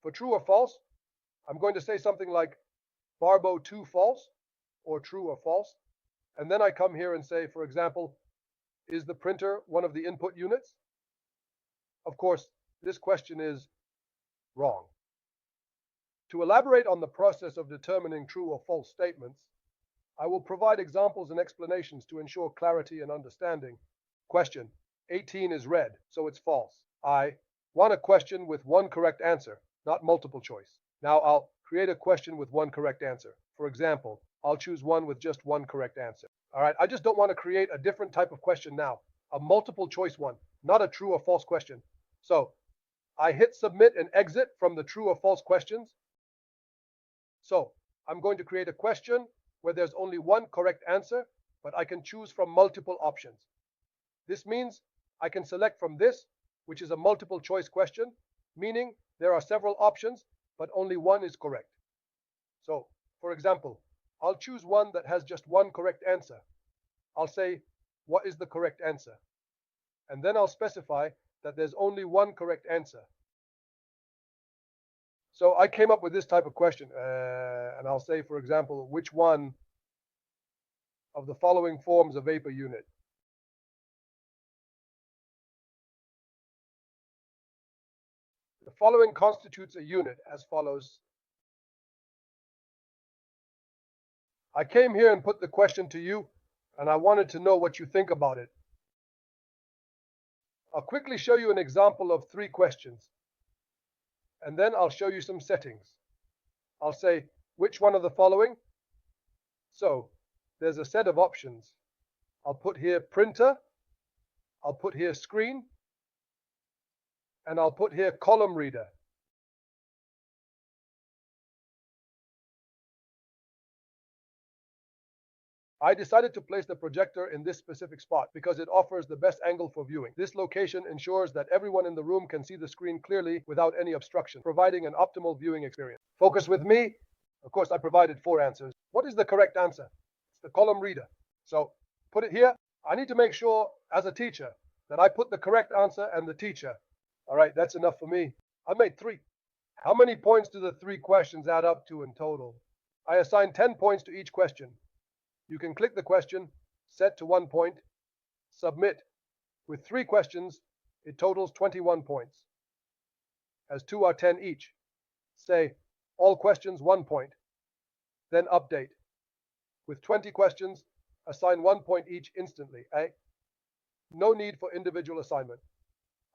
For true or false, I'm going to say something like Barbo 2 false, or true or false. And then I come here and say, for example, is the printer one of the input units? Of course, this question is wrong. To elaborate on the process of determining true or false statements, I will provide examples and explanations to ensure clarity and understanding. Question: 18 is red, so it's false. I want a question with one correct answer, not multiple choice. Now I'll create a question with one correct answer. For example, I'll choose one with just one correct answer. All right, I just don't want to create a different type of question now, a multiple choice one, not a true or false question. So I hit submit and exit from the true or false questions. So I'm going to create a question where there's only one correct answer, but I can choose from multiple options. This means I can select from this, which is a multiple choice question, meaning there are several options, but only one is correct. So, for example, I'll choose one that has just one correct answer. I'll say, what is the correct answer? And then I'll specify that there's only one correct answer. So I came up with this type of question, and I'll say, for example, which one of the following forms a vapor unit? The following constitutes a unit as follows. I came here and put the question to you, and I wanted to know what you think about it. I'll quickly show you an example of 3 questions, and then I'll show you some settings. I'll say, which one of the following? So, there's a set of options. I'll put here printer, I'll put here screen, and I'll put here column reader. I decided to place the projector in this specific spot because it offers the best angle for viewing. This location ensures that everyone in the room can see the screen clearly without any obstruction, providing an optimal viewing experience. Focus with me. Of course, I provided 4 answers. What is the correct answer? It's the column reader. So put it here. I need to make sure as a teacher that I put the correct answer and the teacher. All right, that's enough for me. I made 3. How many points do the 3 questions add up to in total? I assigned 10 points to each question. You can click the question, set to 1 point, submit. With 3 questions, it totals 21 points, as 2 are 10 each. Say, all questions 1 point, then update. With 20 questions, assign 1 point each instantly, eh? No need for individual assignment.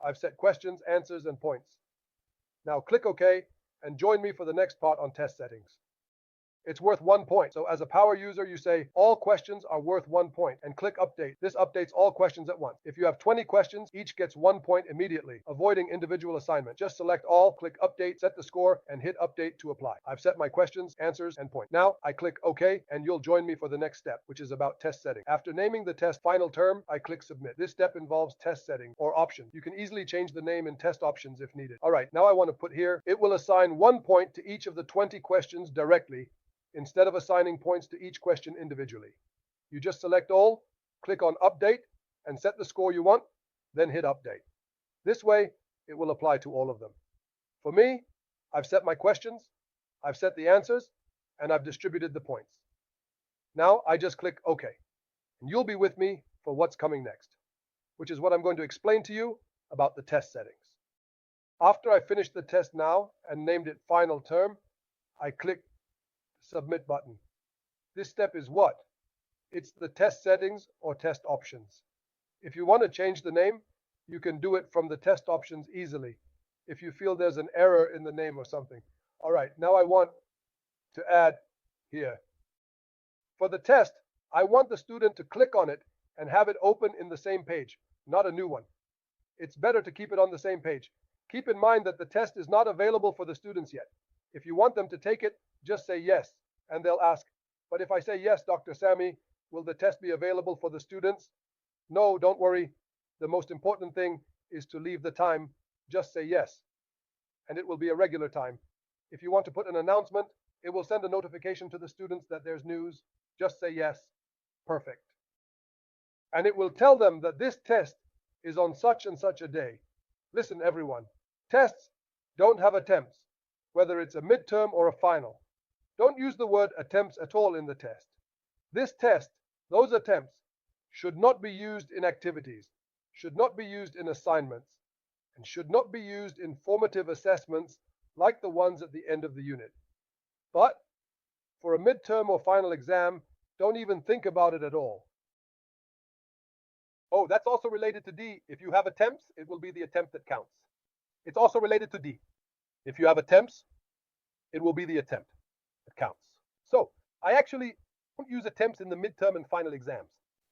I've set questions, answers, and points. Now click OK and join me for the next part on test settings. It's worth 1 point. So as a power user, you say all questions are worth 1 point and click update. This updates all questions at once. If you have 20 questions, each gets 1 point immediately, avoiding individual assignment. Just select all, click update, set the score, and hit update to apply. I've set my questions, answers, and points. Now I click OK, and you'll join me for the next step, which is about test setting. After naming the test final term, I click submit. This step involves test setting or options. You can easily change the name in test options if needed. All right, now I want to put here, it will assign 1 point to each of the 20 questions directly, instead of assigning points to each question individually. You just select all, click on update, and set the score you want, then hit update. This way, it will apply to all of them. For me, I've set my questions, I've set the answers, and I've distributed the points. Now I just click OK, and you'll be with me for what's coming next, which is what I'm going to explain to you about the test settings. After I finished the test now and named it final term, I click submit button. This step is what? It's the test settings or test options. If you want to change the name, you can do it from the test options easily if you feel there's an error in the name or something. All right, now I want to add here. For the test, I want the student to click on it and have it open in the same page, not a new one. It's better to keep it on the same page. Keep in mind that the test is not available for the students yet. If you want them to take it, just say yes, and they'll ask, but if I say yes, Dr. Sammy, will the test be available for the students? No, don't worry. The most important thing is to leave the time. Just say yes, and it will be a regular time. If you want to put an announcement, it will send a notification to the students that there's news. Just say yes. Perfect. And it will tell them that this test is on such and such a day. Listen, everyone, tests don't have attempts. whether it's a midterm or a final. Don't use the word attempts at all in the test. This test, those attempts, should not be used in activities, should not be used in assignments, and should not be used in formative assessments like the ones at the end of the unit. But for a midterm or final exam, don't even think about it at all. Oh, that's also related to D. If you have attempts, it will be the attempt that counts. It's also related to D. If you have attempts, it will be the attempt that counts. So I actually don't use attempts in the midterm and final exams.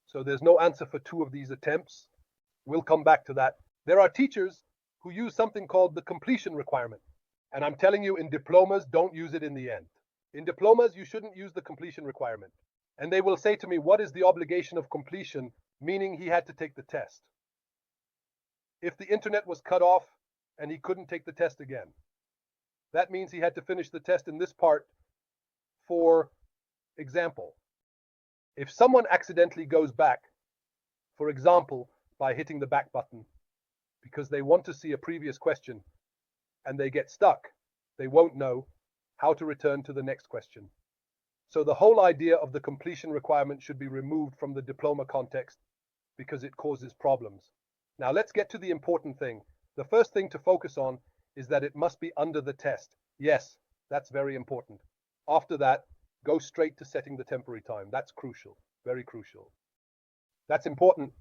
So there's no answer for two of these attempts. We'll come back to that. There are teachers who use something called the completion requirement. And I'm telling you, in diplomas, don't use it in the end. In diplomas, you shouldn't use the completion requirement. And they will say to me, what is the obligation of completion? Meaning he had to take the test. If the internet was cut off and he couldn't take the test again, that means he had to finish the test in this part. For example, if someone accidentally goes back, for example, by hitting the back button, because they want to see a previous question, and they get stuck, they won't know how to return to the next question. So the whole idea of the completion requirement should be removed from the diploma context because it causes problems. Now let's get to the important thing. The first thing to focus on is that it must be under the test. Yes, that's very important. After that, go straight to setting the temporary time. That's crucial, very crucial. That's important,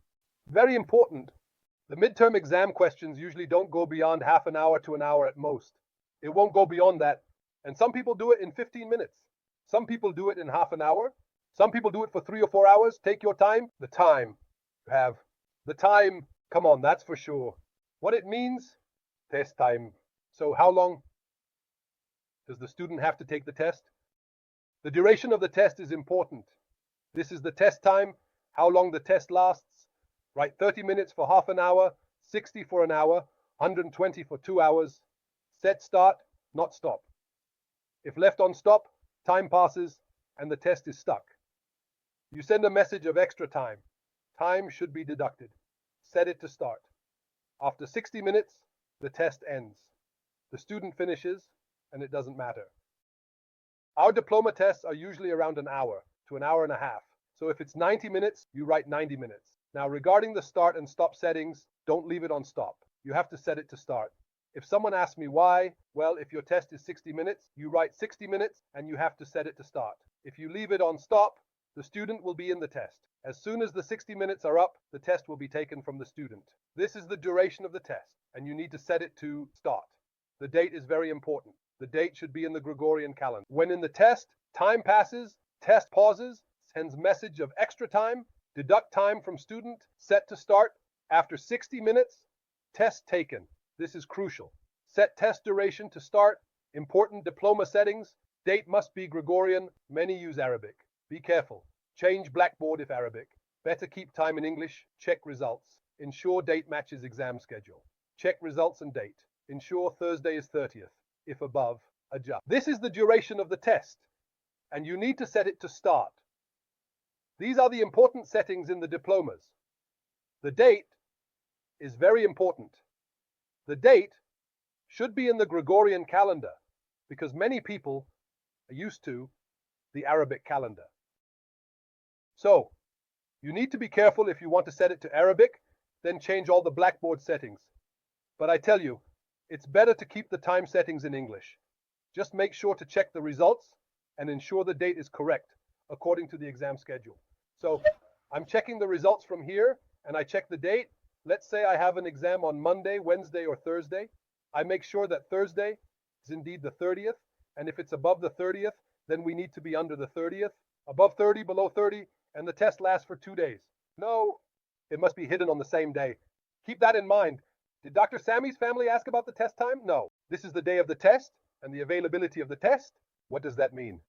very important. The midterm exam questions usually don't go beyond half an hour to an hour at most. It won't go beyond that. And some people do it in 15 minutes. Some people do it in half an hour. Some people do it for 3 or 4 hours. Take your time. The time you have. The time, come on, that's for sure. What it means, test time. So how long does the student have to take the test? The duration of the test is important. This is the test time, how long the test lasts. Write 30 minutes for half an hour, 60 for an hour, 120 for 2 hours. Set start, not stop. If left on stop, time passes and the test is stuck. You send a message of extra time. Time should be deducted. Set it to start. After 60 minutes, the test ends. The student finishes and it doesn't matter. Our diploma tests are usually around an hour to an hour and a half. So if it's 90 minutes, you write 90 minutes. Now regarding the start and stop settings, don't leave it on stop. You have to set it to start. If someone asks me why, well, if your test is 60 minutes, you write 60 minutes and you have to set it to start. If you leave it on stop, the student will be in the test. As soon as the 60 minutes are up, the test will be taken from the student. This is the duration of the test, and you need to set it to start. The date is very important. The date should be in the Gregorian calendar. When in the test, time passes, test pauses, sends message of extra time, deduct time from student, set to start. After 60 minutes, test taken. This is crucial. Set test duration to start. Important diploma settings. Date must be Gregorian. Many use Arabic. Be careful. Change Blackboard if Arabic. Better keep time in English. Check results. Ensure date matches exam schedule. Check results and date. Ensure Thursday is 30th. If above, adjust. This is the duration of the test, and you need to set it to start. These are the important settings in the diplomas. The date is very important. The date should be in the Gregorian calendar because many people are used to the Arabic calendar. So, you need to be careful if you want to set it to Arabic, then change all the Blackboard settings. But I tell you, it's better to keep the time settings in English. Just make sure to check the results and ensure the date is correct according to the exam schedule. So I'm checking the results from here and I check the date. Let's say I have an exam on Monday, Wednesday, or Thursday. I make sure that Thursday is indeed the 30th. And if it's above the 30th, then we need to be under the 30th. Above 30, below 30, and the test lasts for 2 days. No, it must be hidden on the same day. Keep that in mind. Did Dr. Sammy's family ask about the test time? No. This is the day of the test and the availability of the test. What does that mean?